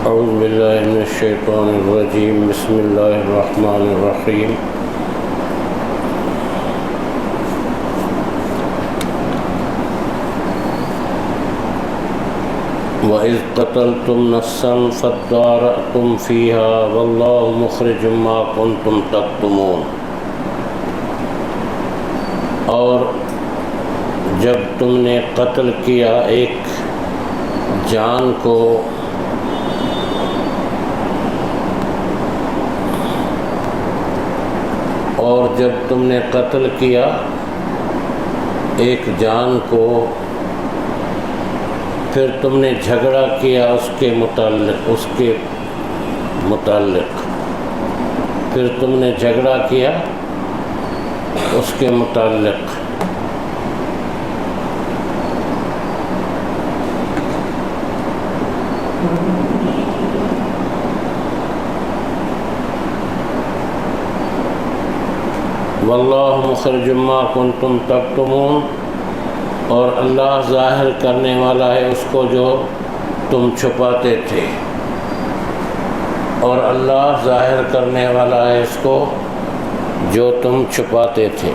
اعوذ باللہ من الشیطان الرجیم بسم اللہ الرحمن الرحیم وَإِذْ قَتَلْتُمْ نَفْسًا فَادَّارَأْتُمْ فِيهَا وَاللَّهُ مُخْرِجٌ مَا كُنْتُمْ تَكْتُمُونَ۔ اور جب تم نے قتل کیا ایک جان کو پھر تم نے جھگڑا کیا اس کے متعلق واللہ مخرج ما کنتم تکتمون، اور اللہ ظاہر کرنے والا ہے اس کو جو تم چھپاتے تھے، اور اللہ ظاہر کرنے والا ہے اس کو جو تم چھپاتے تھے۔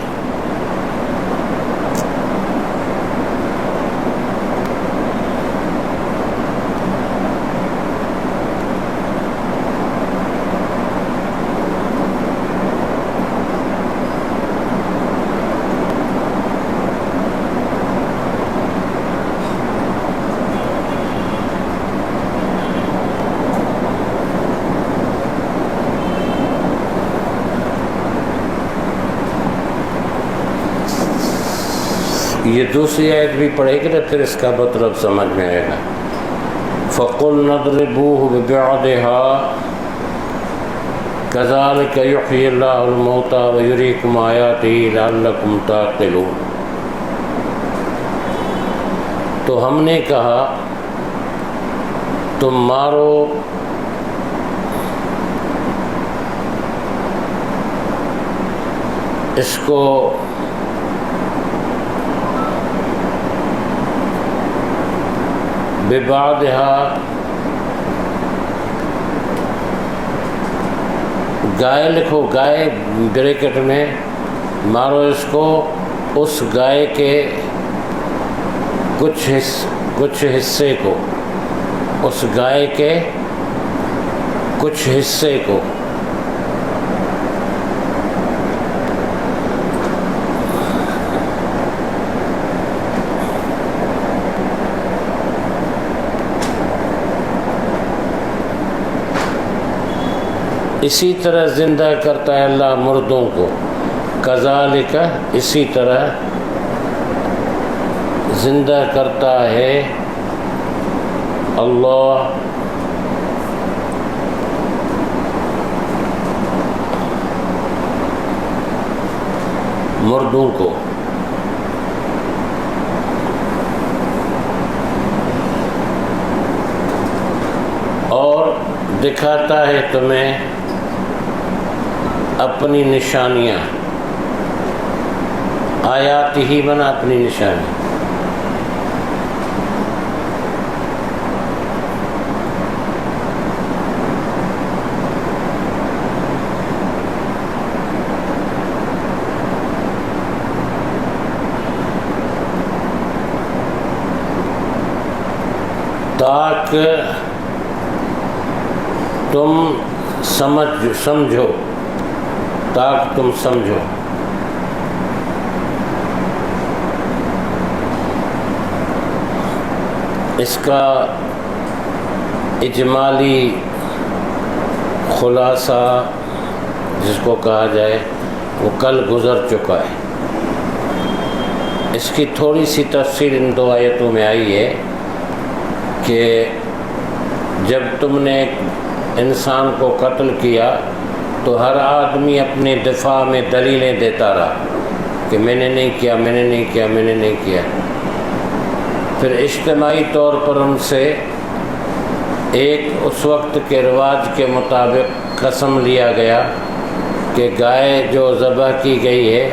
یہ دوسری آیت بھی پڑھے گی تو پھر اس کا مطلب سمجھ میں آئے گا۔ فَقُلْنَا اضْرِبُوهُ بِبَعْضِهَا كَذَلِكَ يُحْيِي اللَّهُ الْمَوْتَىٰ وَيُرِيكُمْ آيَاتِهِ لَعَلَّكُمْ تَعْقِلُونَ۔ تو ہم نے کہا تم مارو اس کو ببعضها، گائے لکھو، گائے بریکٹ میں، مارو اس کو اس گائے کے کچھ حصے کو، اس گائے کے کچھ حصے کو، اسی طرح زندہ کرتا ہے اللہ مردوں کو، کذالک اسی طرح زندہ کرتا ہے اللہ مردوں کو، اور دکھاتا ہے تمہیں اپنی نشانیاں، آیات ہی بنا اپنی نشانی، تاکہ تم سمجھو، تاکہ تم سمجھو۔ اس کا اجمالی خلاصہ جس کو کہا جائے وہ کل گزر چکا ہے۔ اس کی تھوڑی سی تفصیل ان دو آیتوں میں آئی ہے کہ جب تم نے انسان کو قتل کیا تو ہر آدمی اپنے دفاع میں دلیلیں دیتا رہا کہ میں نے نہیں کیا، میں نے نہیں کیا، میں نے نہیں کیا۔ پھر اجتماعی طور پر ان سے ایک اس وقت کے رواج کے مطابق قسم لیا گیا کہ گائے جو ذبح کی گئی ہے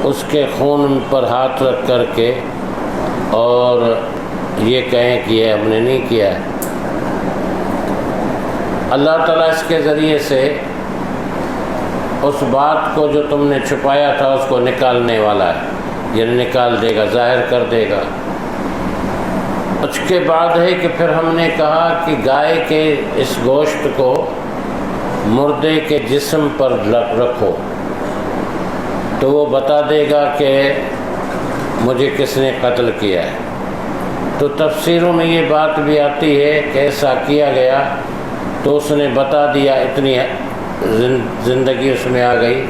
اس کے خون پر ہاتھ رکھ کر کے اور یہ کہیں کہ یہ ہم نے نہیں کیا ہے، اللہ تعالیٰ اس کے ذریعے سے اس بات کو جو تم نے چھپایا تھا اس کو نکالنے والا ہے، یعنی نکال دے گا، ظاہر کر دے گا۔ اس کے بعد ہے کہ پھر ہم نے کہا کہ گائے کے اس گوشت کو مردے کے جسم پر رکھو تو وہ بتا دے گا کہ مجھے کس نے قتل کیا ہے۔ تو تفسیروں میں یہ بات بھی آتی ہے کہ ایسا کیا گیا تو اس نے بتا دیا، اتنی زندگی اس میں آ گئی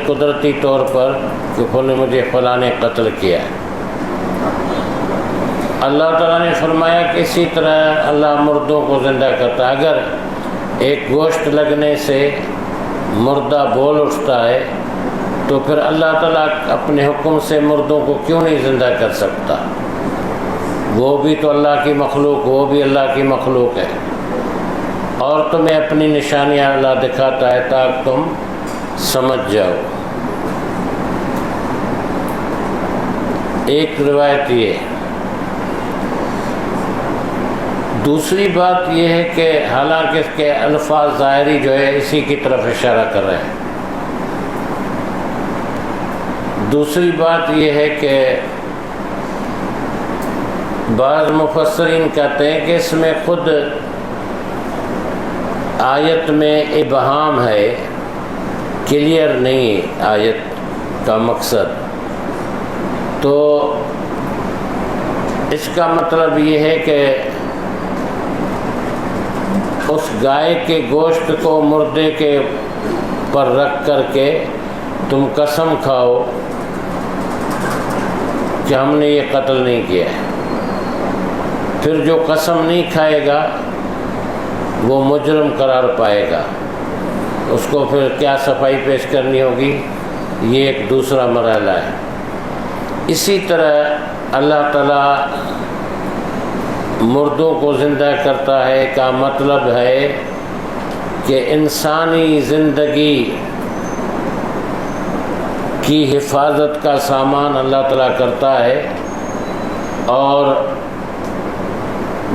قدرتی طور پر کہ انہوں نے مجھے فلاں نے قتل کیا ہے۔ اللہ تعالیٰ نے فرمایا کہ اسی طرح اللہ مردوں کو زندہ کرتا ہے۔ اگر ایک گوشت لگنے سے مردہ بول اٹھتا ہے تو پھر اللہ تعالیٰ اپنے حکم سے مردوں کو کیوں نہیں زندہ کر سکتا؟ وہ بھی تو اللہ کی مخلوق، وہ بھی اللہ کی مخلوق ہے، اور تمہیں اپنی نشانیاں اللہ دکھاتا ہے تاکہ تم سمجھ جاؤ۔ ایک روایت یہ، دوسری بات یہ ہے کہ حالانکہ اس کے الفاظ ظاہری جو ہے اسی کی طرف اشارہ کر رہے ہیں۔ دوسری بات یہ ہے کہ بعض مفسرین کہتے ہیں کہ اس میں خود آیت میں ابہام ہے، کلیئر نہیں آیت کا مقصد، تو اس کا مطلب یہ ہے کہ اس گائے کے گوشت کو مردے کے پر رکھ کر کے تم قسم کھاؤ کہ ہم نے یہ قتل نہیں کیا ہے۔ پھر جو قسم نہیں کھائے گا وہ مجرم قرار پائے گا، اس کو پھر کیا صفائی پیش کرنی ہوگی، یہ ایک دوسرا مرحلہ ہے۔ اسی طرح اللہ تعالیٰ مردوں کو زندہ کرتا ہے کا مطلب ہے کہ انسانی زندگی کی حفاظت کا سامان اللہ تعالیٰ کرتا ہے، اور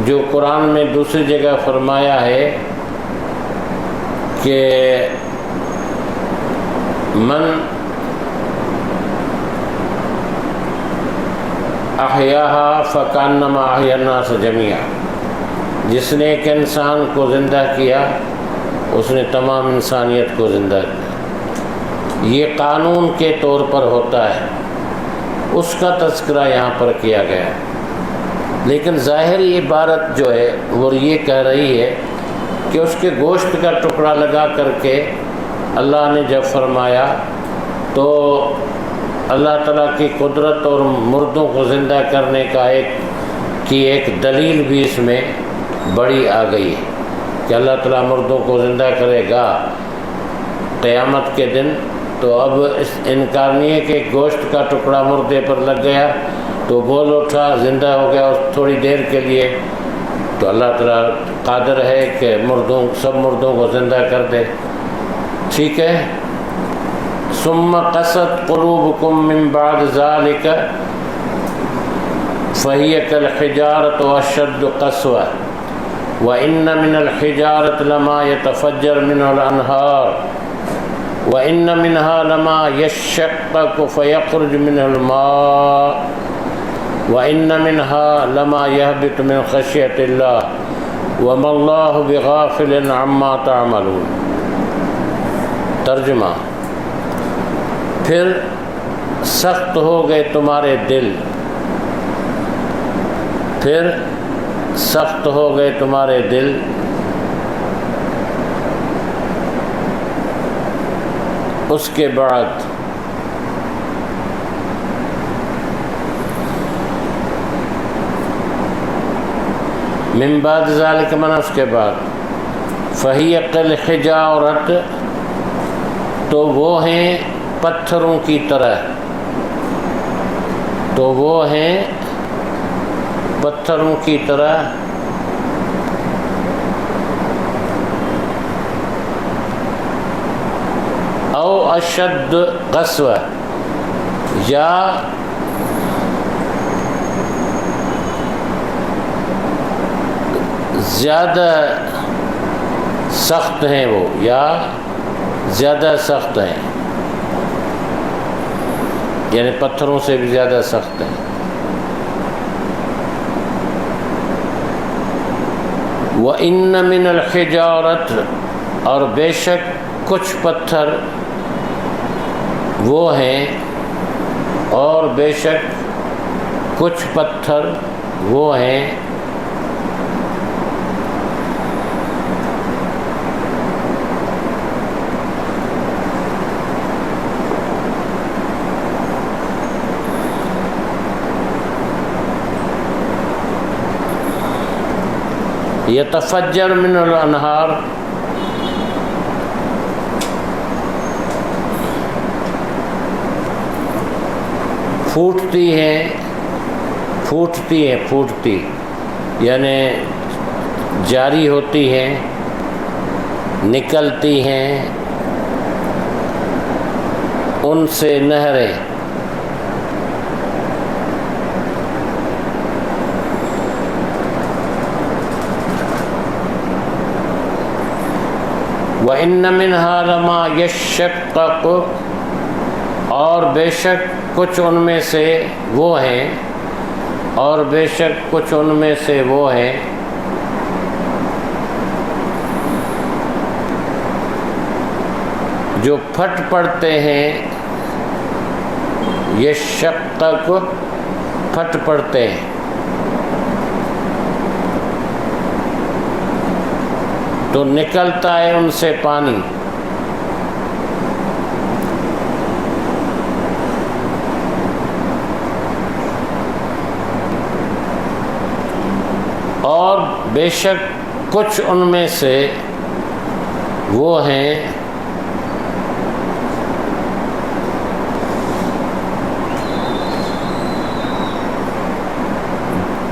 جو قرآن میں دوسری جگہ فرمایا ہے کہ من احیاہا فکانما احیا الناس جمیعا، جس نے ایک انسان کو زندہ کیا اس نے تمام انسانیت کو زندہ کیا۔ یہ قانون کے طور پر ہوتا ہے، اس کا تذکرہ یہاں پر کیا گیا ہے، لیکن ظاہری عبارت جو ہے وہ یہ کہہ رہی ہے کہ اس کے گوشت کا ٹکڑا لگا کر کے اللہ نے جب فرمایا تو اللہ تعالیٰ کی قدرت اور مردوں کو زندہ کرنے کا ایک دلیل بھی اس میں بڑی آ گئی ہے کہ اللہ تعالیٰ مردوں کو زندہ کرے گا قیامت کے دن۔ تو اب اس انکار نہیں ہے کہ گوشت کا ٹکڑا مردے پر لگ گیا تو بول اٹھا، زندہ ہو گیا تھوڑی دیر کے لیے، تو اللہ تعالیٰ قادر ہے کہ سب مردوں کو زندہ کر دے۔ ٹھیک ہے، ثم قست قلوبکم من بعد ذلک فہی کالحجارۃ واشد قسوۃ وان من الحجارۃ لما يتفجر منه الانہار وان منها لما يشقق فيخرج منه الماء وان منها لما يهبط من خشية الله وما الله بغافل عما تعملون۔ ترجمہ، پھر سخت ہو گئے تمہارے دل، پھر سخت ہو گئے تمہارے دل، اس کے بعد من بعد ذالک من، اس کے بعد فہی کالحجارۃ، تو وہ ہیں پتھروں کی طرح، تو وہ ہیں پتھروں کی طرح، او اشد قسوہ، یا زیادہ سخت ہیں وہ یا زیادہ سخت ہیں، یعنی پتھروں سے بھی زیادہ سخت ہیں۔ وَإِنَّ مِنَ الْحِجَارَةِ، اور بے شک کچھ پتھر وہ ہیں، اور بے شک کچھ پتھر وہ ہیں یتفجر من الانہار، پھوٹتی یعنی جاری ہوتی ہیں، نکلتی ہیں ان سے نہریں۔ وَإِنَّ مِنْهَا لَمَا يَشَّقَّقُ، اور بے شک کچھ ان میں سے وہ ہیں، اور بے شک کچھ ان میں سے وہ ہیں جو پھٹ پڑتے ہیں، یشقق پھٹ پڑتے ہیں، تو نکلتا ہے ان سے پانی۔ اور بے شک کچھ ان میں سے وہ ہیں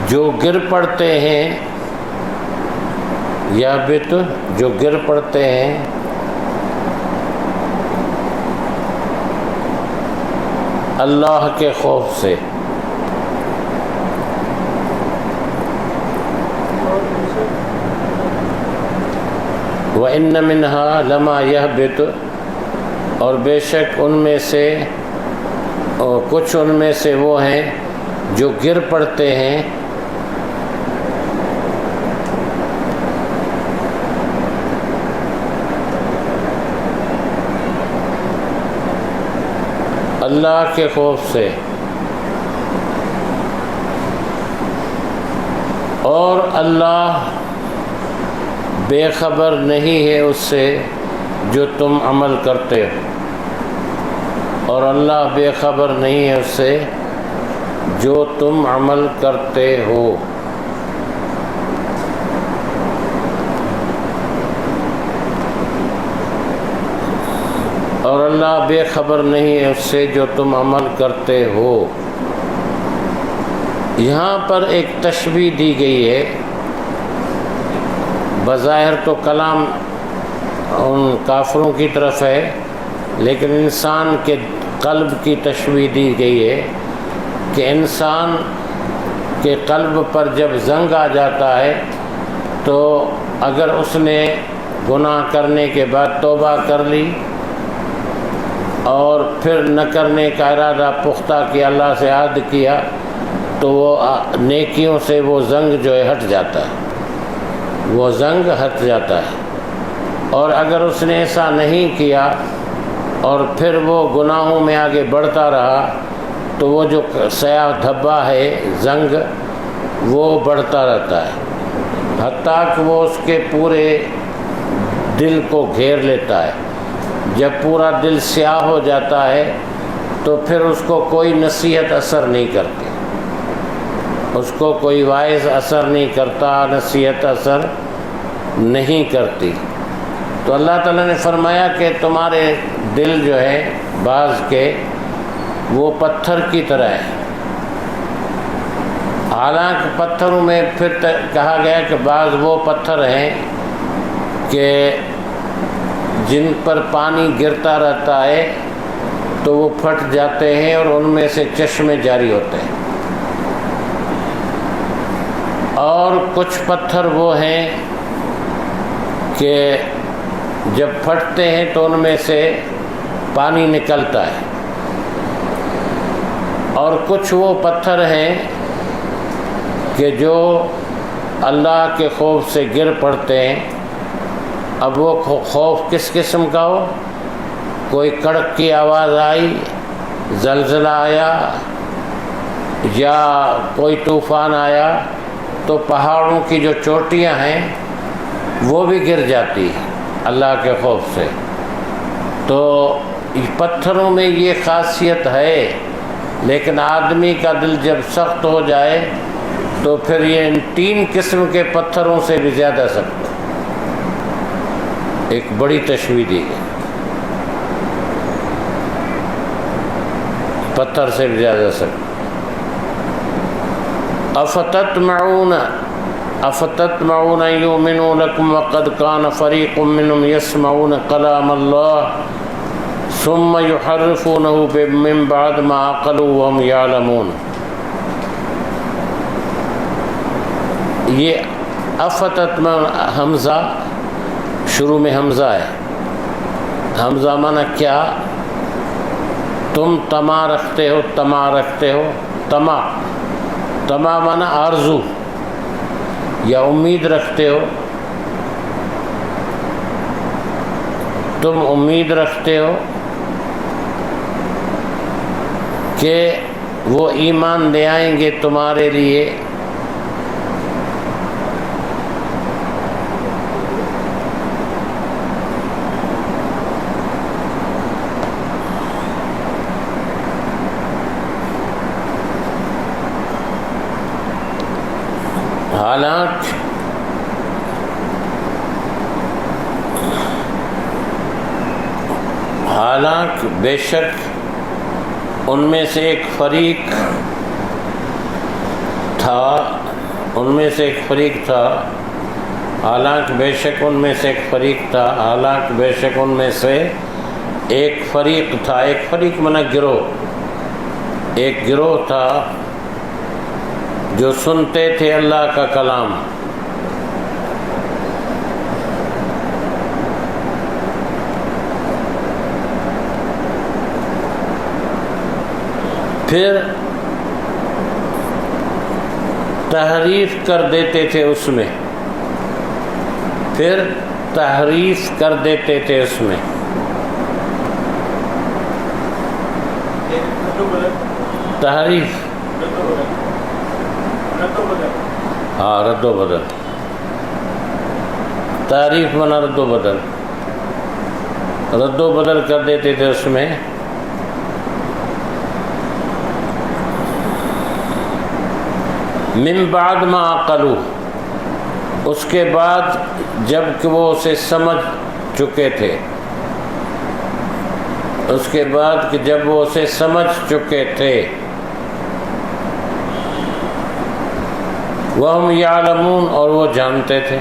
جو گر پڑتے ہیں، یا بت جو گر پڑتے ہیں اللہ کے خوف سے۔ وَإِنَّ مِنْهَا لَمَا يَهْبِطُ، اور بے شک ان میں سے، اور کچھ ان میں سے وہ ہیں جو گر پڑتے ہیں اللہ کے خوف سے، اور اللہ بے خبر نہیں ہے اس سے جو تم عمل کرتے ہو، اور اللہ بے خبر نہیں ہے اس سے جو تم عمل کرتے ہو۔ اور اللہ بے خبر نہیں ہے اس سے جو تم عمل کرتے ہو۔ یہاں پر ایک تشبیہ دی گئی ہے، بظاہر تو کلام ان کافروں کی طرف ہے، لیکن انسان کے قلب کی تشبیہ دی گئی ہے کہ انسان کے قلب پر جب زنگ آ جاتا ہے تو اگر اس نے گناہ کرنے کے بعد توبہ کر لی اور پھر نہ کرنے کا ارادہ پختہ کیا، اللہ سے عہد کیا، تو وہ نیکیوں سے وہ زنگ جو ہے ہٹ جاتا ہے، وہ زنگ ہٹ جاتا ہے۔ اور اگر اس نے ایسا نہیں کیا اور پھر وہ گناہوں میں آگے بڑھتا رہا تو وہ جو سیاہ دھبا ہے زنگ وہ بڑھتا رہتا ہے، حتیٰ کہ وہ اس کے پورے دل کو گھیر لیتا ہے۔ جب پورا دل سیاہ ہو جاتا ہے تو پھر اس کو کوئی نصیحت اثر نہیں کرتی، اس کو کوئی واعظ اثر نہیں کرتا، نصیحت اثر نہیں کرتی۔ تو اللہ تعالیٰ نے فرمایا کہ تمہارے دل جو ہے بعض کے وہ پتھر کی طرح ہے، حالانکہ پتھروں میں پھر کہا گیا کہ بعض وہ پتھر ہیں کہ جن پر پانی گرتا رہتا ہے تو وہ پھٹ جاتے ہیں اور ان میں سے چشمے جاری ہوتے ہیں، اور کچھ پتھر وہ ہیں کہ جب پھٹتے ہیں تو ان میں سے پانی نکلتا ہے، اور کچھ وہ پتھر ہیں کہ جو اللہ کے خوف سے گر پڑتے ہیں۔ اب وہ خوف کس قسم کا ہو، کوئی کڑک کی آواز آئی، زلزلہ آیا یا کوئی طوفان آیا تو پہاڑوں کی جو چوٹیاں ہیں وہ بھی گر جاتی ہیں اللہ کے خوف سے۔ تو پتھروں میں یہ خاصیت ہے، لیکن آدمی کا دل جب سخت ہو جائے تو پھر یہ ان 3 قسم کے پتھروں سے بھی زیادہ سخت ہے۔ ایک بڑی تشبیہ دی گئی، پتھر سے بھی زیادہ سخت۔ افتطمعون ان یؤمنوا لکم وقد کان فریق منهم یسمعون کلام اللہ ثم یحرفونہ من بعد ما عقلوا وهم یعلمون۔ یہ افتطمعون، حمزہ شروع میں حمزہ ہے، حمزہ معنی کیا، تم طمع رکھتے ہو، طمع رکھتے ہو، طمع طمع معنی آرزو یا امید رکھتے ہو، تم امید رکھتے ہو کہ وہ ایمان لے آئیں گے تمہارے لیے، حالانکہ بے شک ان میں سے ایک فریق تھا، حالانکہ بے شک ان میں سے ایک فریق تھا، حالانکہ بے شک ان میں سے ایک فریق تھا، ایک فریق معنی گروہ، ایک گروہ تھا جو سنتے تھے اللہ کا کلام، پھر تحریف کر دیتے تھے اس میں، پھر تحریف کر دیتے تھے اس میں، تحریف ہاں رد و بدل، تعریف منا رد و بدل، رد و بدل کر دیتے تھے اس میں، من بعد ما عقلوا، اس کے بعد جب کہ وہ اسے سمجھ چکے تھے، اس کے بعد کہ جب وہ اسے سمجھ چکے تھے، وَهُمْ يَعْلَمُونَ، اور وہ جانتے تھے۔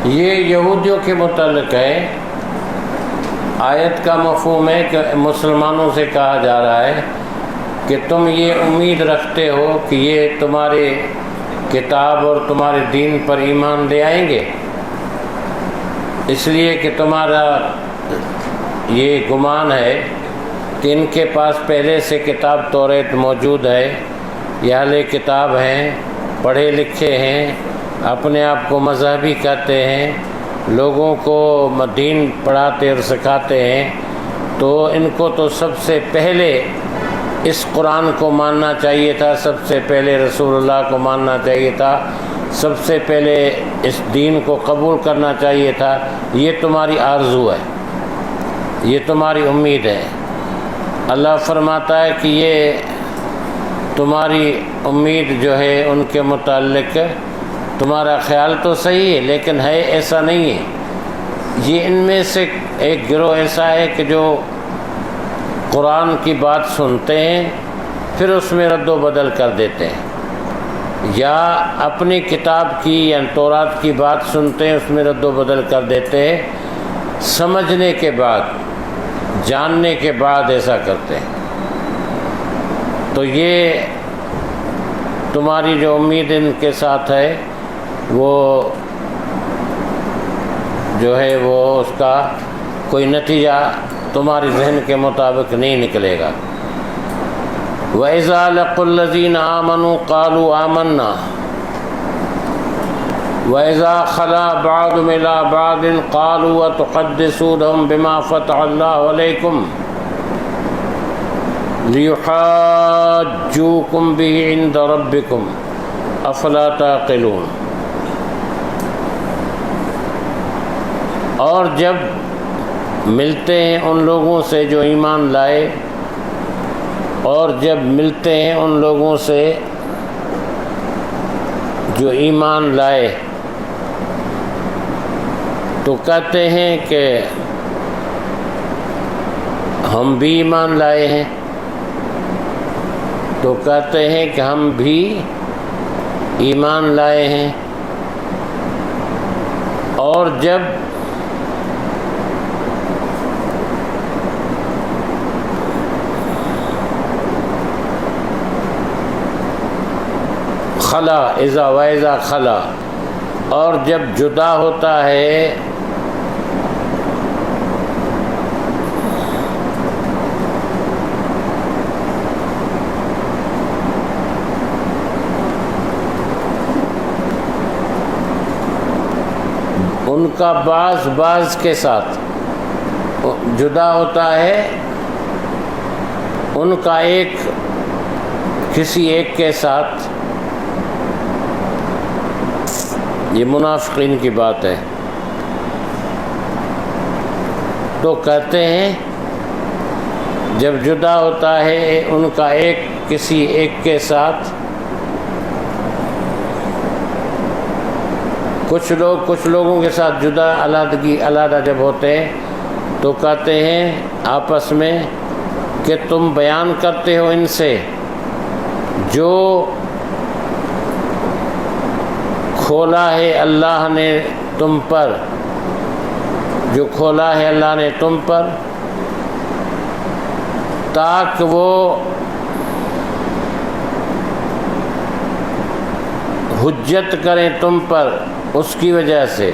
یہ یہودیوں کے متعلق ہے، آیت کا مفہوم ہے کہ مسلمانوں سے کہا جا رہا ہے کہ تم یہ امید رکھتے ہو کہ یہ تمہارے کتاب اور تمہارے دین پر ایمان لے آئیں گے، اس لیے کہ تمہارا یہ گمان ہے کہ ان کے پاس پہلے سے کتاب توریت موجود ہے، یہ اہل کتاب ہیں، پڑھے لکھے ہیں، اپنے آپ کو مذہبی کہتے ہیں، لوگوں کو دین پڑھاتے اور سکھاتے ہیں، تو ان کو تو سب سے پہلے اس قرآن کو ماننا چاہیے تھا، سب سے پہلے رسول اللہ کو ماننا چاہیے تھا، سب سے پہلے اس دین کو قبول کرنا چاہیے تھا۔ یہ تمہاری آرزو ہے، یہ تمہاری امید ہے۔ اللہ فرماتا ہے کہ یہ تمہاری امید جو ہے ان کے متعلق تمہارا خیال تو صحیح ہے، لیکن ہے ایسا نہیں ہے۔ یہ ان میں سے ایک گروہ ایسا ہے کہ جو قرآن کی بات سنتے ہیں پھر اس میں رد و بدل کر دیتے ہیں، یا اپنی کتاب کی یا تورات کی بات سنتے ہیں اس میں رد و بدل کر دیتے ہیں، سمجھنے کے بعد جاننے کے بعد ایسا کرتے ہیں۔ تو یہ تمہاری جو امید ان کے ساتھ ہے وہ جو ہے وہ اس کا کوئی نتیجہ تمہاری ذہن کے مطابق نہیں نکلے گا۔ وَإِذَا لَقُوا الَّذِينَ آمَنُوا قَالُوا آمَنَّا وَإِذَا خَلَا بَعْضُهُمْ إِلَىٰ بَعْضٍ قَالُوا وَتُحَدِّثُونَهُم بِمَا فَتَحَ اللَّهُ عَلَيْكُمْ لِيُحَاجُّوكُم بِهِ عِندَ رَبِّكُمْ أَفَلَا تَعْقِلُونَ۔ اور جب ملتے ہیں ان لوگوں سے جو ایمان لائے، اور جب ملتے ہیں ان لوگوں سے جو ایمان لائے تو کہتے ہیں کہ ہم بھی ایمان لائے ہیں، تو کہتے ہیں کہ ہم بھی ایمان لائے ہیں۔ اور جب خلا اذا وَإِذَا خلا، اور جب جدا ہوتا ہے ان کا بعض کے ساتھ، جدا ہوتا ہے ان کا ایک کسی ایک کے ساتھ، یہ منافقین کی بات ہے، تو کہتے ہیں جب جدا ہوتا ہے ان کا ایک کسی ایک کے ساتھ، کچھ لوگوں کے ساتھ جدا علیحدہ جب ہوتے ہیں تو کہتے ہیں آپس میں کہ تم بیان کرتے ہو ان سے جو کھولا ہے اللہ نے تم پر، جو کھولا ہے اللہ نے تم پر، تاکہ وہ حجت کریں تم پر اس کی وجہ سے،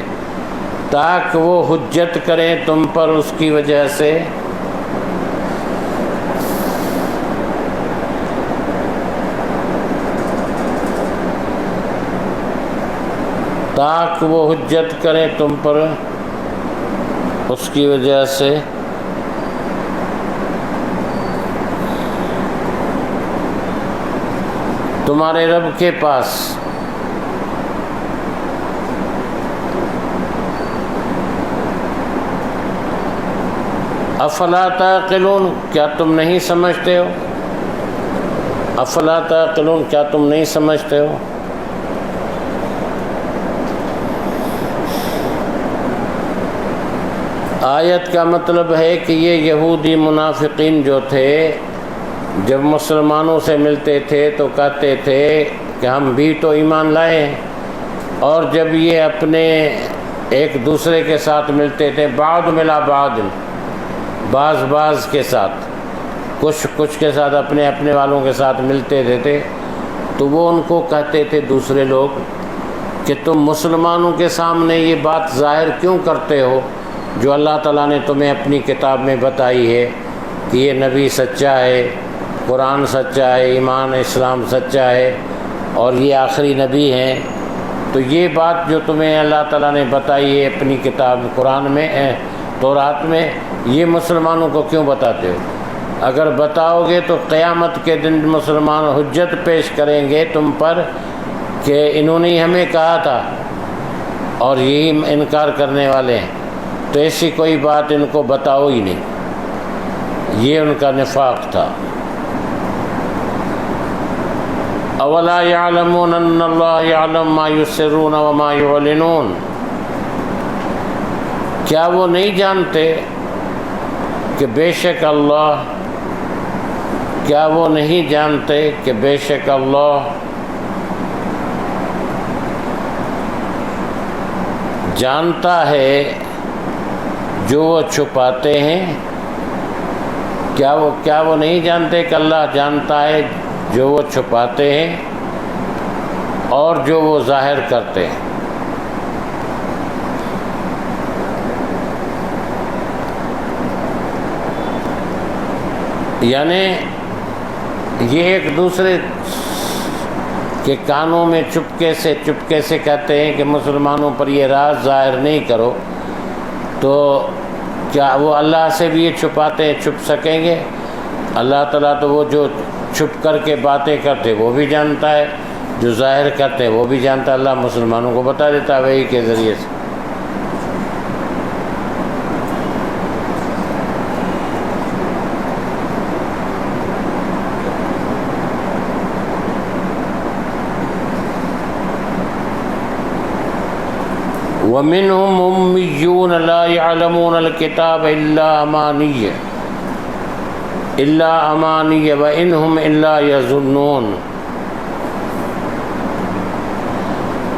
تاکہ وہ حجت کریں تم پر اس کی وجہ سے، تاکہ وہ حجت کریں تم پر اس کی وجہ سے، تمہارے رب کے پاس۔ افلا تعقلون، کیا تم نہیں سمجھتے ہو؟ افلا تعقلون، کیا تم نہیں سمجھتے ہو؟ آیت کا مطلب ہے کہ یہ یہودی منافقین جو تھے جب مسلمانوں سے ملتے تھے تو کہتے تھے کہ ہم بھی تو ایمان لائے ہیں، اور جب یہ اپنے ایک دوسرے کے ساتھ ملتے تھے، بعض ملا بعض کے ساتھ، کچھ کے ساتھ اپنے والوں کے ساتھ ملتے تھے، تو وہ ان کو کہتے تھے دوسرے لوگ کہ تم مسلمانوں کے سامنے یہ بات ظاہر کیوں کرتے ہو جو اللہ تعالیٰ نے تمہیں اپنی کتاب میں بتائی ہے کہ یہ نبی سچا ہے، قرآن سچا ہے، ایمان اسلام سچا ہے، اور یہ آخری نبی ہیں، تو یہ بات جو تمہیں اللہ تعالیٰ نے بتائی ہے اپنی کتاب قرآن میں، تورات میں، یہ مسلمانوں کو کیوں بتاتے ہو؟ اگر بتاؤ گے تو قیامت کے دن مسلمان حجت پیش کریں گے تم پر کہ انہوں نے ہمیں کہا تھا، اور یہی انکار کرنے والے ہیں، تو ایسی کوئی بات ان کو بتاؤ ہی نہیں۔ یہ ان کا نفاق تھا۔ اولا یعلمون ان اللہ یعلم ما یسرون وما یعلنون، کیا وہ نہیں جانتے کہ بے شک اللہ، کیا وہ نہیں جانتے کہ بے شک اللہ جانتا ہے جو وہ چھپاتے ہیں کیا وہ نہیں جانتے کہ اللہ جانتا ہے جو وہ چھپاتے ہیں اور جو وہ ظاہر کرتے ہیں؟ یعنی یہ ایک دوسرے کے کانوں میں چپکے سے کہتے ہیں کہ مسلمانوں پر یہ راز ظاہر نہیں کرو، تو کیا وہ اللہ سے بھی یہ چھپاتے ہیں چھپ سکیں گے؟ اللہ تعالیٰ تو وہ جو چھپ کر کے باتیں کرتے وہ بھی جانتا ہے، جو ظاہر کرتے ہیں وہ بھی جانتا ہے۔ اللہ مسلمانوں کو بتا دیتا ہے وحی کے ذریعے سے۔ وَمِنْهُمْ أُمِّيُّونَ لَا يَعْلَمُونَ الْكِتَابَ إِلَّا أَمَانِيَّ وَإِنْهُمْ إِلَّا يَظُنُّونَ،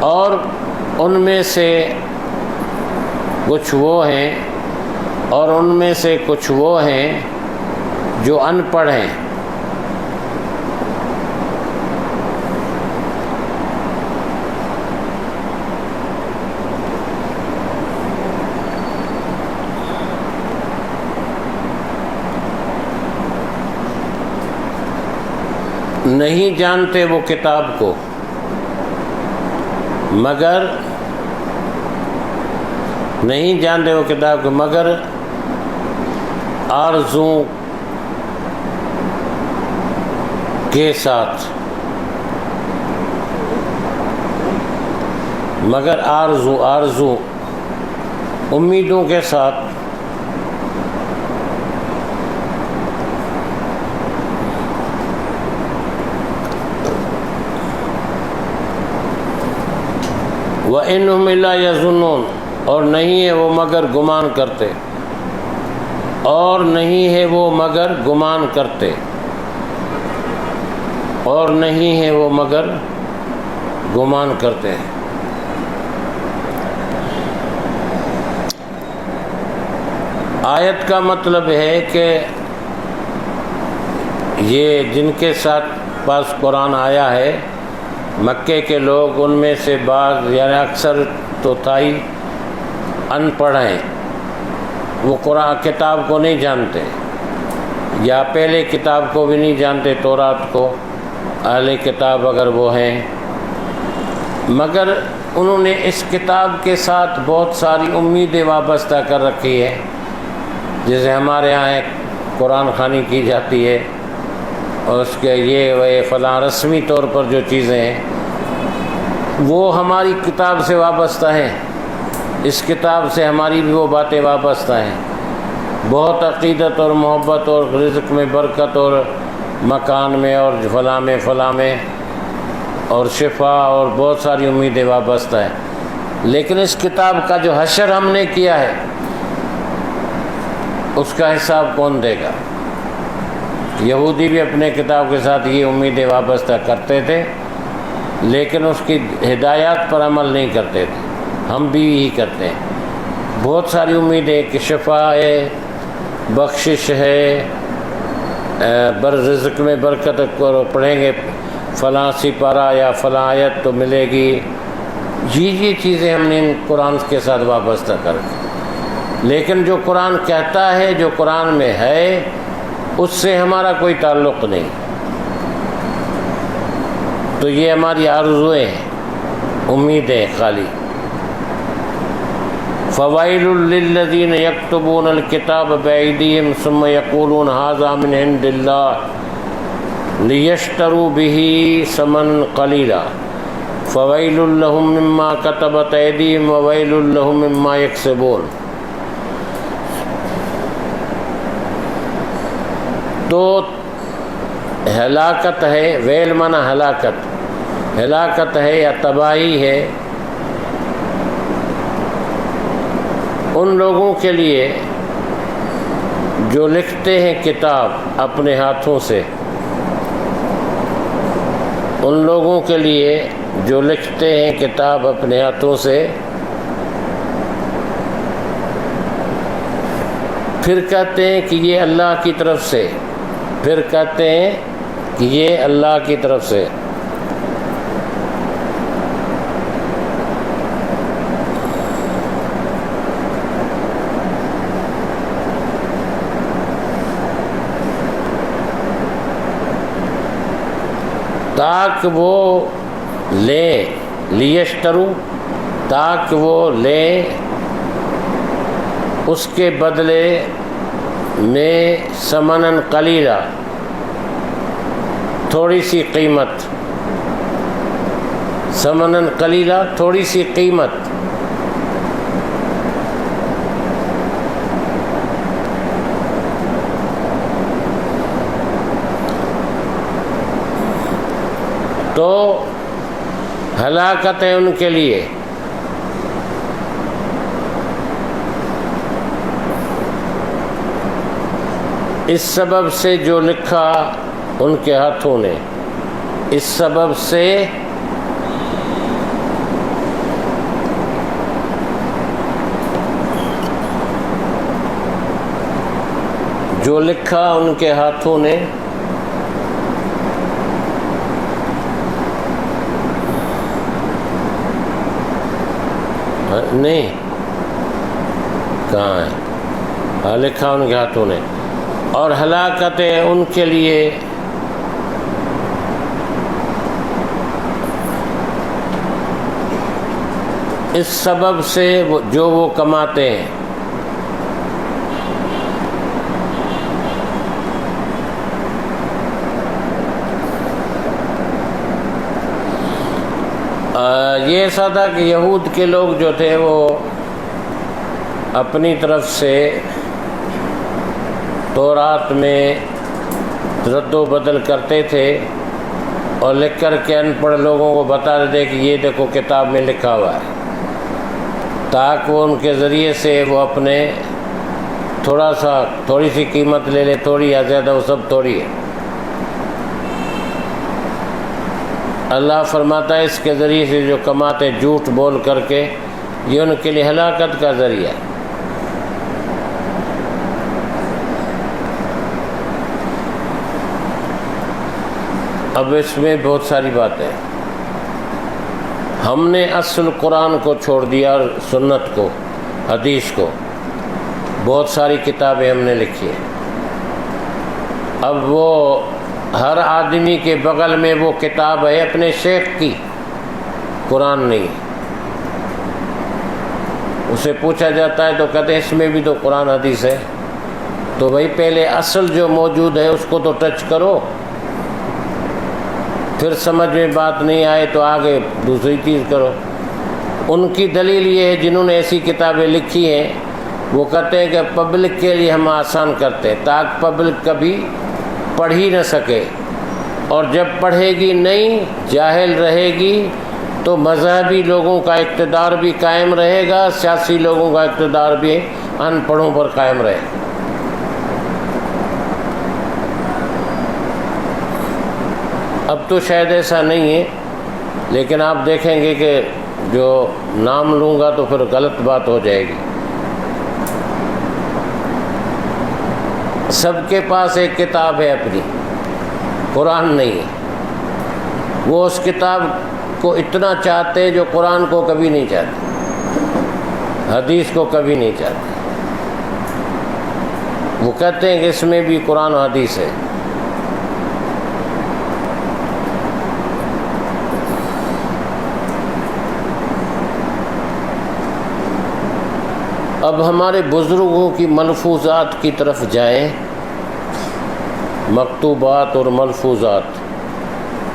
اور ان میں سے کچھ وہ ہیں جو ان پڑھ ہیں، نہیں جانتے وہ کتاب کو مگر آرزوں کے ساتھ، آرزو امیدوں کے ساتھ، وَإِنْهُمْ إِلَّا يَظُنُّونَ، اور نہیں ہے وہ مگر گمان کرتے، ہیں۔ آیت کا مطلب ہے کہ یہ جن کے ساتھ پاس قرآن آیا ہے مکے کے لوگ، ان میں سے بعض یعنی اکثر تو تائی ان پڑھ ہیں، وہ قرآن کتاب کو نہیں جانتے، یا پہلے کتاب کو بھی نہیں جانتے، تورات کو، اہل کتاب اگر وہ ہیں، مگر انہوں نے اس کتاب کے ساتھ بہت ساری امیدیں وابستہ کر رکھی ہے، جیسے ہمارے ہاں ایک قرآن خوانی کی جاتی ہے، اور اس کے یہ فلاں رسمی طور پر جو چیزیں ہیں وہ ہماری کتاب سے وابستہ ہیں، اس کتاب سے ہماری بھی وہ باتیں وابستہ ہیں، بہت عقیدت اور محبت اور رزق میں برکت اور مکان میں اور فلاں میں اور شفا اور بہت ساری امیدیں وابستہ ہیں، لیکن اس کتاب کا جو حشر ہم نے کیا ہے اس کا حساب کون دے گا؟ یہودی بھی اپنے کتاب کے ساتھ یہ امیدیں وابستہ کرتے تھے، لیکن اس کی ہدایات پر عمل نہیں کرتے تھے، ہم بھی یہی کرتے ہیں، بہت ساری امیدیں کہ شفا ہے، بخشش ہے، رزق میں برکت، پڑھیں گے فلاں سپارہ یا فلاں آیت تو ملے گی، یہ چیزیں ہم نے قرآن کے ساتھ وابستہ کر دی، لیکن جو قرآن کہتا ہے، جو قرآن میں ہے، اس سے ہمارا کوئی تعلق نہیں، تو یہ ہماری آرزویں ہیں، امیدیں خالی۔ فوائل للذین یکتبون الکتاب بایدیہم ثم یقولون ھذا من عند اللہ لیشتروا بہ ثمنا قلیلا فویل لہم مما کتبت ایدیہم وویل لہم مما یکسبون۔ تو ہلاکت ہے، ویل معنی ہلاکت ہے یا تباہی ہے ان لوگوں کے لیے جو لکھتے ہیں کتاب اپنے ہاتھوں سے، ان لوگوں کے لیے جو لکھتے ہیں کتاب اپنے ہاتھوں سے، پھر کہتے ہیں کہ یہ اللہ کی طرف سے، پھر کہتے ہیں کہ یہ اللہ کی طرف سے۔ تاکہ وہ لیں، لیشترو، تاکہ وہ لیں اس کے بدلے میں ثمناً قلیلا، تھوڑی سی قیمت، ثمناً قلیلا، تھوڑی سی قیمت۔ تو ہلاکت ہے ان کے لیے۔ اس سبب سے جو لکھا ان کے ہاتھوں نے، اس سبب سے جو لکھا ان کے ہاتھوں نے، نہیں کہاں ہے، ہاں لکھا ان کے ہاتھوں نے، اور ہلاکت ہے ان کے لیے اس سبب سے جو وہ کماتے ہیں۔ یہ ایسا تھا کہ یہود کے لوگ جو تھے وہ اپنی طرف سے تورات میں رد و بدل کرتے تھے اور لکھ کر کے ان پڑھ لوگوں کو بتا دیتے کہ یہ دیکھو کتاب میں لکھا ہوا ہے، تاکہ وہ ان کے ذریعے سے وہ اپنے تھوڑی سی قیمت لے لے، تھوڑی یا زیادہ، وہ سب تھوڑی ہے۔ اللہ فرماتا ہے اس کے ذریعے سے جو کماتے جھوٹ بول کر کے، یہ ان کے لیے ہلاکت کا ذریعہ ہے۔ اب اس میں بہت ساری باتیں، ہم نے اصل قرآن کو چھوڑ دیا اور سنت کو، حدیث کو، بہت ساری کتابیں ہم نے لکھی ہیں۔ اب وہ ہر آدمی کے بغل میں وہ کتاب ہے اپنے شیخ کی، قرآن نہیں۔ اسے پوچھا جاتا ہے تو کہتے ہیں اس میں بھی تو قرآن حدیث ہے۔ تو بھائی پہلے اصل جو موجود ہے اس کو تو ٹچ کرو، پھر سمجھ میں بات نہیں آئے تو آگے دوسری چیز کرو۔ ان کی دلیل یہ ہے، جنہوں نے ایسی کتابیں لکھی ہیں، وہ کہتے ہیں کہ پبلک کے لیے ہم آسان کرتے ہیں تاکہ پبلک کبھی پڑھ ہی نہ سکے، اور جب پڑھے گی نہیں، جاہل رہے گی، تو مذہبی لوگوں کا اقتدار بھی قائم رہے گا، سیاسی لوگوں کا اقتدار بھی ان پڑھوں پر قائم رہے گا۔ اب تو شاید ایسا نہیں ہے، لیکن آپ دیکھیں گے کہ جو نام لوں گا تو پھر غلط بات ہو جائے گی۔ سب کے پاس ایک کتاب ہے اپنی، قرآن نہیں ہے۔ وہ اس کتاب کو اتنا چاہتے جو قرآن کو کبھی نہیں چاہتے، حدیث کو کبھی نہیں چاہتے۔ وہ کہتے ہیں کہ اس میں بھی قرآن و حدیث ہے۔ اب ہمارے بزرگوں کی ملفوظات کی طرف جائیں، مکتوبات اور ملفوظات،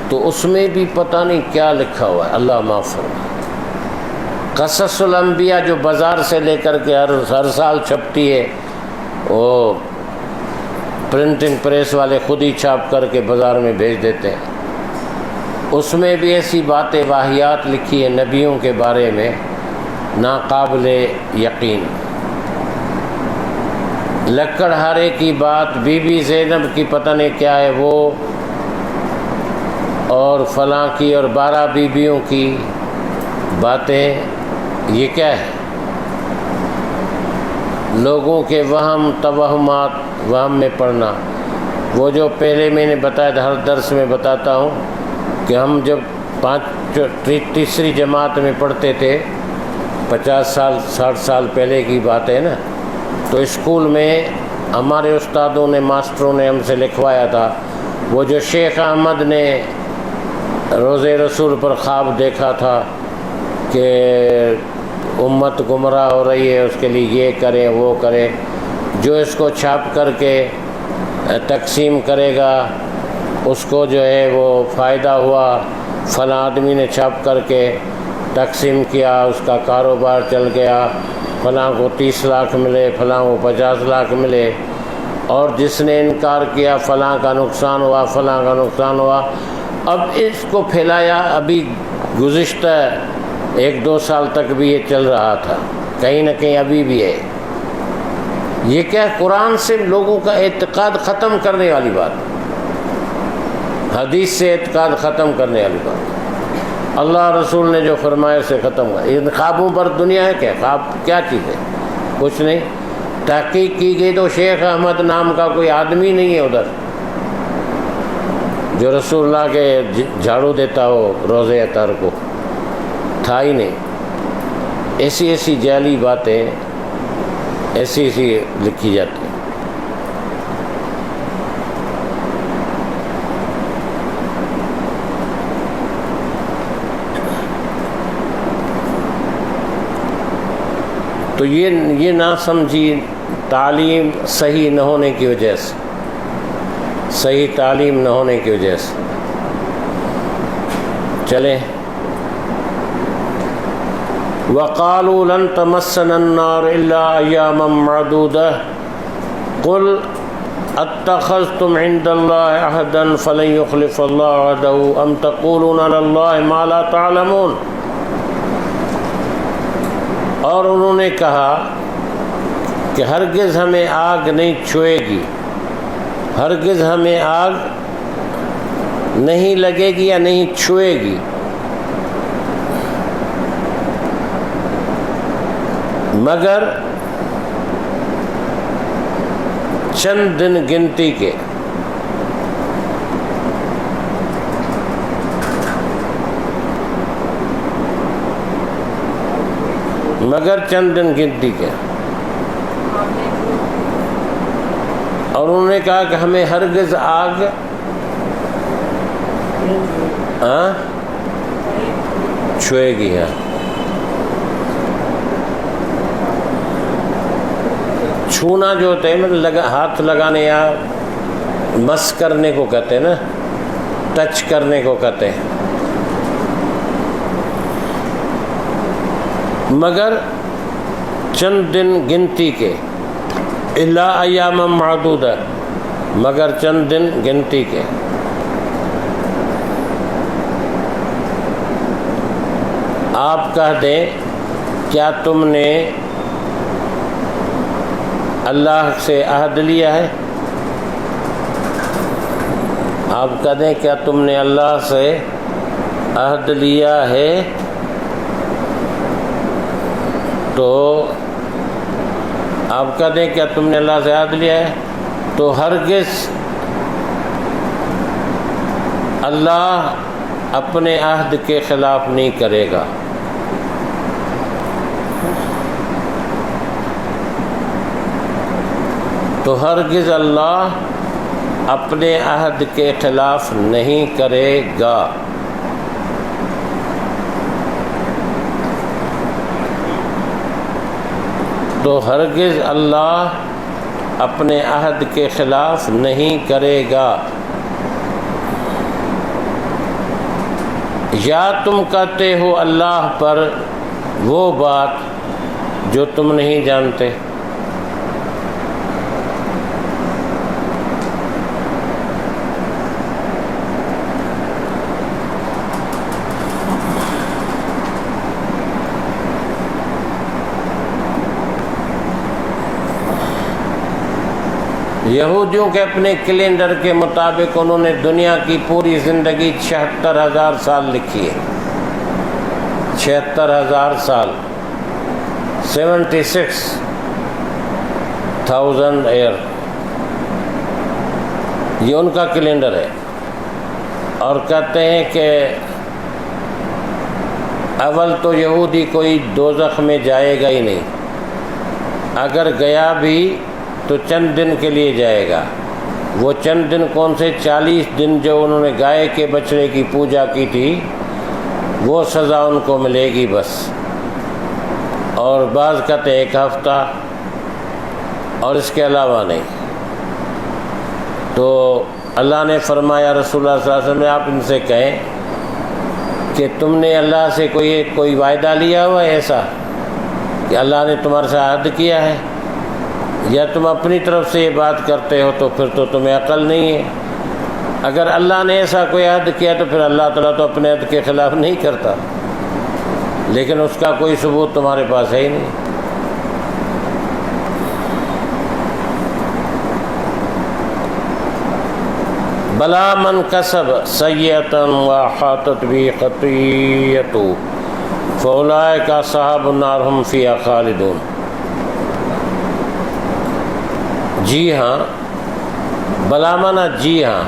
تو اس میں بھی پتہ نہیں کیا لکھا ہوا ہے، اللہ معاف فرمائے۔ قصص الانبیاء جو بازار سے لے کر کے ہر سال چھپتی ہے، وہ پرنٹنگ پریس والے خود ہی چھاپ کر کے بازار میں بھیج دیتے ہیں، اس میں بھی ایسی باتیں واہیات لکھی ہیں نبیوں کے بارے میں، ناقابل یقین۔ لکڑہارے کی بات، بی بی زینب کی پتہ نہیں کیا ہے وہ، اور فلاں کی اور 12 بیویوں کی باتیں، یہ کیا ہے؟ لوگوں کے وہم توہمات، وہم میں پڑنا، وہ جو پہلے میں نے بتایا تھا، ہر درس میں بتاتا ہوں کہ ہم جب تیسری جماعت میں پڑھتے تھے، 50 سال 60 سال پہلے کی بات ہے نا، تو اسکول میں ہمارے استادوں نے، ماسٹروں نے ہم سے لکھوایا تھا، وہ جو شیخ احمد نے روضہ رسول پر خواب دیکھا تھا کہ امت گمراہ ہو رہی ہے، اس کے لیے یہ کرے وہ کرے، جو اس کو چھاپ کر کے تقسیم کرے گا اس کو جو ہے وہ فائدہ ہوا، فلاں آدمی نے چھاپ کر کے تقسیم کیا، اس کا کاروبار چل گیا، فلاں کو 30 لاکھ ملے، فلاں کو 50 لاکھ ملے، اور جس نے انکار کیا فلاں کا نقصان ہوا، فلاں کا نقصان ہوا۔ اب اس کو پھیلایا، ابھی گزشتہ 1-2 سال تک بھی یہ چل رہا تھا، کہیں نہ کہیں ابھی بھی ہے۔ یہ کیا قرآن سے لوگوں کا اعتقاد ختم کرنے والی بات، حدیث سے اعتقاد ختم کرنے والی بات، اللہ رسول نے جو فرمایا اسے ختم کر۔ ان خوابوں پر دنیا ہے کیا؟ خواب کیا چیز ہے؟ کچھ نہیں۔ تحقیق کی گئی تو شیخ احمد نام کا کوئی آدمی نہیں ہے ادھر جو رسول اللہ کے جھاڑو دیتا ہو روزہ اطہر کو، تھا ہی نہیں۔ ایسی ایسی جعلی باتیں ایسی لکھی جاتی ہیں۔ تو یہ نہ سمجھی تعلیم صحیح نہ ہونے کی وجہ سے، صحیح تعلیم نہ ہونے کی وجہ سے۔ چلیں، وَقَالُوا لَن تَمَسَّنَا النَّارُ إِلَّا أَيَّامًا مَّعْدُودَةً قُلْ أَتَّخَذْتُمْ عِندَ اللَّهِ عَهْدًا فَلَن يُخْلِفَ اللَّهُ عَهْدَهُ أَمْ تَقُولُونَ عَلَى اللَّهِ مَا لَا تَعْلَمُونَ۔ اور انہوں نے کہا کہ ہرگز ہمیں آگ نہیں چھوئے گی، ہرگز ہمیں آگ نہیں لگے گی یا نہیں چھوئے گی، مگر چند دن گنتی کے۔ مگر چند دن گنتی کے۔ اور انہوں نے کہا کہ ہمیں ہرگز آگ چھوئے گی۔ چھونا جو ہوتا ہے مطلب ہاتھ لگانے یا مس کرنے کو کہتے ہیں نا، ٹچ کرنے کو کہتے ہیں، مگر چند دن گنتی کے، الا ایام معدودہ، مگر چند دن گنتی کے۔ آپ کہہ دیں کیا تم نے اللہ سے عہد لیا ہے؟ آپ کہہ دیں کیا تم نے اللہ سے عہد لیا ہے؟ تو آپ کہہ دیں کیا تم نے اللہ سے عہد لیا ہے، تو ہرگز اللہ اپنے عہد کے خلاف نہیں کرے گا۔ تو ہرگز اللہ اپنے عہد کے خلاف نہیں کرے گا۔ تو ہرگز اللہ اپنے عہد کے خلاف نہیں کرے گا۔ یا تم کہتے ہو اللہ پر وہ بات جو تم نہیں جانتے۔ یہودیوں کے اپنے کیلنڈر کے مطابق انہوں نے دنیا کی پوری زندگی 76,000 سال لکھی ہے۔ 76,000 سال، 76 1000 ایئر، یہ ان کا کیلنڈر ہے، اور کہتے ہیں کہ اول تو یہودی کوئی دوزخ میں جائے گا ہی نہیں، اگر گیا بھی تو چند دن کے لیے جائے گا۔ وہ چند دن کون سے؟ 40 دن جو انہوں نے گائے کے بچڑے کی پوجا کی تھی، وہ سزا ان کو ملے گی بس، اور بعض کہتے 1 ہفتہ، اور اس کے علاوہ نہیں۔ تو اللہ نے فرمایا رسول اللہ صلی اللہ علیہ وسلم آپ ان سے کہیں کہ تم نے اللہ سے کوئی وعدہ لیا ہوا ہے ایسا کہ اللہ نے تمہارے ساتھ عہد کیا ہے، یا تم اپنی طرف سے یہ بات کرتے ہو؟ تو پھر تو تمہیں عقل نہیں ہے۔ اگر اللہ نے ایسا کوئی عہد کیا تو پھر اللہ تعالیٰ تو اپنے عہد کے خلاف نہیں کرتا، لیکن اس کا کوئی ثبوت تمہارے پاس ہے ہی نہیں۔ بلا من کسب سیئۃ واحاطت بہ خطیئۃ فاولئک اصحاب النار هم فیہا خالدون۔ جی ہاں، بلا مانا جی ہاں،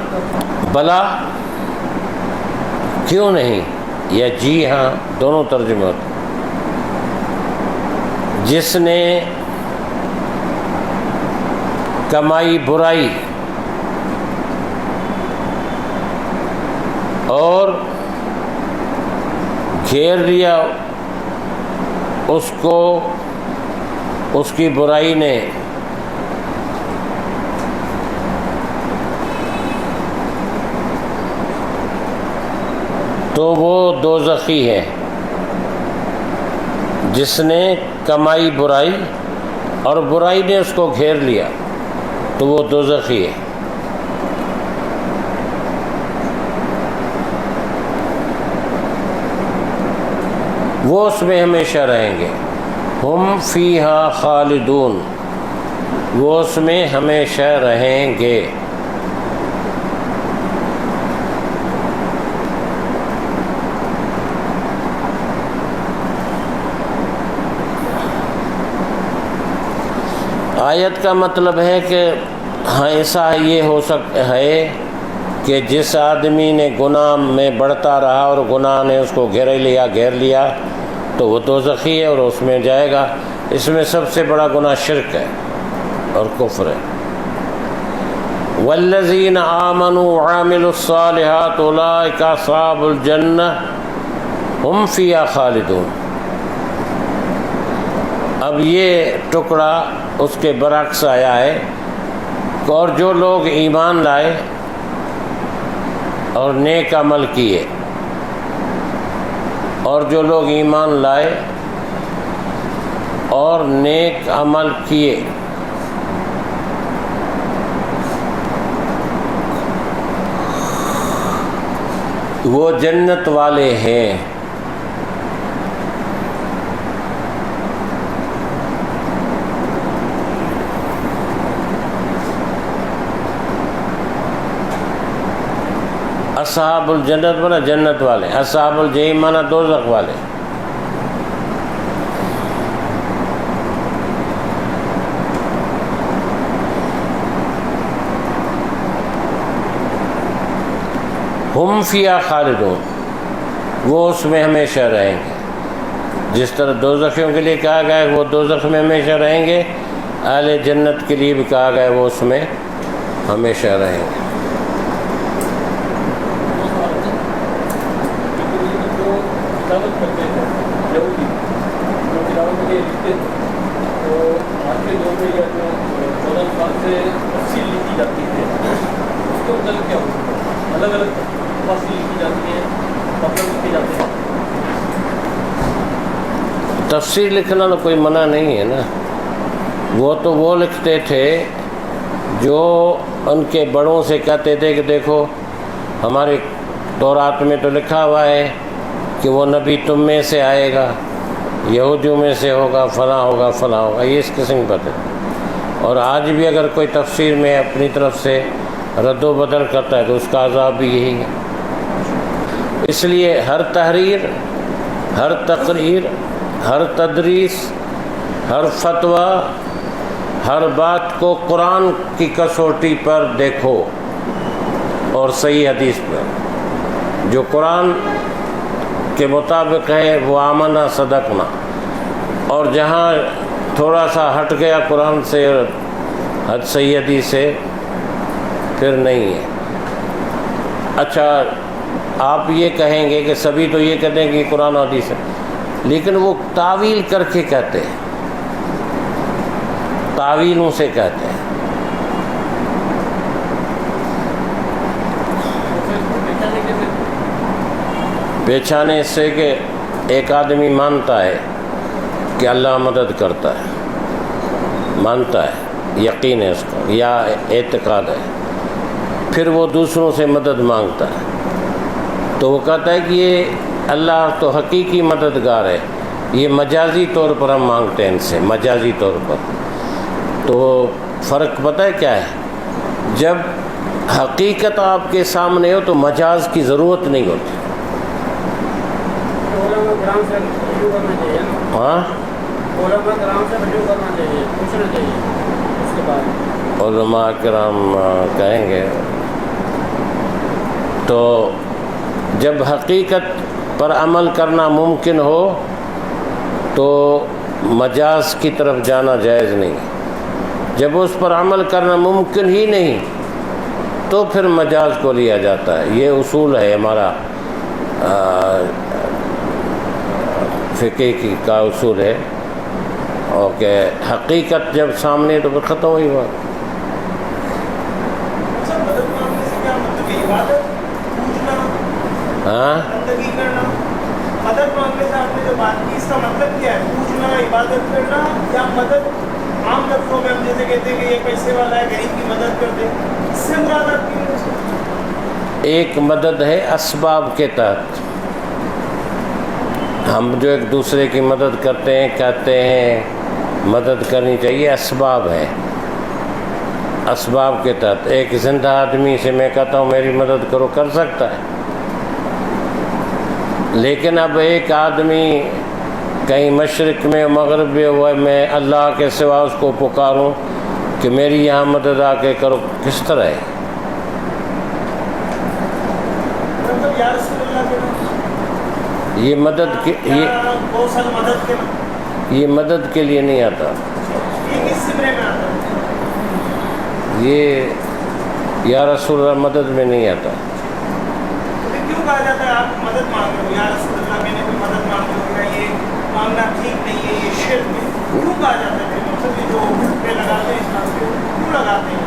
بلا کیوں نہیں، یا جی ہاں، دونوں ترجمے ہوتے۔ جس نے کمائی برائی اور گھیر لیا اس کو اس کی برائی نے، تو وہ دوزخی ہے۔ جس نے کمائی برائی اور برائی نے اس کو گھیر لیا تو وہ دوزخی ہے۔ وہ اس میں ہمیشہ رہیں گے، ہم فیہا خالدون، وہ اس میں ہمیشہ رہیں گے۔ آیت کا مطلب ہے کہ ہاں ایسا یہ ہو سکتا ہے کہ جس آدمی نے گناہ میں بڑھتا رہا اور گناہ نے اس کو گھیر لیا تو وہ دوزخی ہے اور اس میں جائے گا۔ اس میں سب سے بڑا گناہ شرک ہے اور کفر ہے۔ والذین آمنوا وعملوا الصالحات اولئک اصحاب الجنہ ہم فیہا خالدون۔ اب یہ ٹکڑا اس کے برعکس آیا ہے، اور جو لوگ ایمان لائے اور نیک عمل کیے، اور جو لوگ ایمان لائے اور نیک عمل کیے، وہ جنت والے ہیں۔ اصحاب الجنت مانا جنت والے، اصحاب الجحیم مانا دوزخ والے۔ ہم فیہا خالدون، وہ اس میں ہمیشہ رہیں گے۔ جس طرح دوزخیوں کے لیے کہا گیا ہے وہ دوزخ میں ہمیشہ رہیں گے، اہل جنت کے لیے بھی کہا گیا ہے وہ اس میں ہمیشہ رہیں گے۔ تلاوت کرتے ہیں یہودی جو تلاوت کے لیے لکھتے ہیں، تو آج کے دور میں یا جو 14 سال سے تفصیل لکھی جاتی ہے، اس کے مطلب کیا ہوتا ہے؟ الگ الگ تفصیل لکھی جاتی ہیں، مطلب لکھے جاتے ہیں۔ تفسیر لکھنا تو کوئی منع نہیں ہے نا، وہ تو وہ لکھتے تھے جو ان کے بڑوں سے کہتے تھے کہ دیکھو ہمارے تورات میں تو لکھا ہوا ہے کہ وہ نبی تم میں سے آئے گا، یہودیوں میں سے ہوگا، فلاں ہوگا فلاں ہوگا، یہ اس قسم کی بات ہے۔ اور آج بھی اگر کوئی تفسیر میں اپنی طرف سے رد و بدل کرتا ہے تو اس کا عذاب بھی یہی ہے۔ اس لیے ہر تحریر، ہر تقریر، ہر تدریس، ہر فتویٰ ہر بات کو قرآن کی کسوٹی پر دیکھو اور صحیح حدیث پر، جو قرآن کے مطابق ہے وہ آمنا صدقنا، اور جہاں تھوڑا سا ہٹ گیا قرآن سے اور حد صحیح حدیث سے پھر نہیں ہے۔ اچھا آپ یہ کہیں گے کہ سبھی تو یہ کہتے ہیں کہ قرآن حدیث ہے، لیکن وہ تعویل کر کے کہتے ہیں، تعویلوں سے کہتے ہیں۔ پہچانے اس سے کہ ایک آدمی مانتا ہے کہ اللہ مدد کرتا ہے، مانتا ہے، یقین ہے اس کو یا اعتقاد ہے، پھر وہ دوسروں سے مدد مانگتا ہے تو وہ کہتا ہے کہ یہ اللہ تو حقیقی مددگار ہے، یہ مجازی طور پر ہم مانگتے ہیں ان سے، مجازی طور پر۔ تو فرق پتہ ہے کیا ہے؟ جب حقیقت آپ کے سامنے ہو تو مجاز کی ضرورت نہیں ہوتی۔ ہاں علماء کرام کہیں گے، تو جب حقیقت پر عمل کرنا ممکن ہو تو مجاز کی طرف جانا جائز نہیں، جب اس پر عمل کرنا ممکن ہی نہیں تو پھر مجاز کو لیا جاتا ہے۔ یہ اصول ہے ہمارا فقہ کا اصول ہے، اور کہ حقیقت جب سامنے تو پھر ختم ہوئی بات۔ ہاں مدد مانگنے سے آپ نے جو بات کی، اس کا مطلب کیا ہے؟ پوچھنا، عبادت کرنا، یا مدد عام لفظوں میں ہم جیسے کہتے ہیں کہ یہ پیسے والا ہے غریب کی مدد کر دے، اس سے مراد آپ کی؟ ایک مدد ہے اسباب کے تحت، ہم جو ایک دوسرے کی مدد کرتے ہیں، کہتے ہیں مدد کرنی چاہیے، اسباب ہے، اسباب کے تحت۔ ایک زندہ آدمی سے میں کہتا ہوں میری مدد کرو، کر سکتا ہے، لیکن اب ایک آدمی کہیں مشرق میں مغرب میں ہوا، میں اللہ کے سوا اس کو پکاروں کہ میری یہاں مدد آ کے کرو، کس طرح ہے؟ یہ مدد کے یہ مدد کے لیے نہیں آتا، یہ یا رسول اللہ مدد میں نہیں آتا۔ کیوں کہا جاتا ہے آپ مدد مانگ رہے ہو یا رسول اللہ میں نے کوئی مدد مانگ رہے ہو، یہ مانگنا ٹھیک نہیں ہے، یہ شرک ہے، کیوں کہا جاتا ہے؟ مطلب یہ جو پہ لگاتے ہیں اسلام سے کیوں لگاتے ہیں؟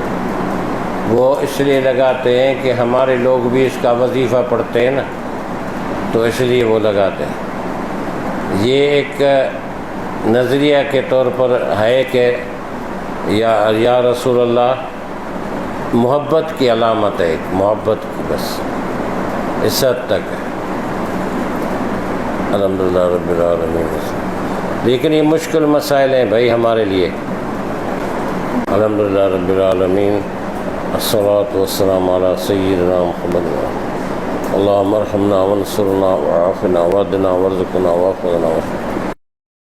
وہ اس لیے لگاتے ہیں کہ ہمارے لوگ بھی اس کا وظیفہ پڑھتے ہیں نا، تو اس لیے وہ لگاتے ہیں۔ یہ ایک نظریہ کے طور پر ہے کہ یا رسول اللہ محبت کی علامت ہے، ایک محبت کی، بس اس حد تک ہے۔ الحمدللہ رب العالمین۔ لیکن یہ مشکل مسائل ہیں بھائی ہمارے لیے۔ الحمدللہ رب العالمین، الصلاۃ والسلام علی سیدنا محمد اللہم ارحمنا وانصرنا وعافنا وعدنا وارزقنا وافقنا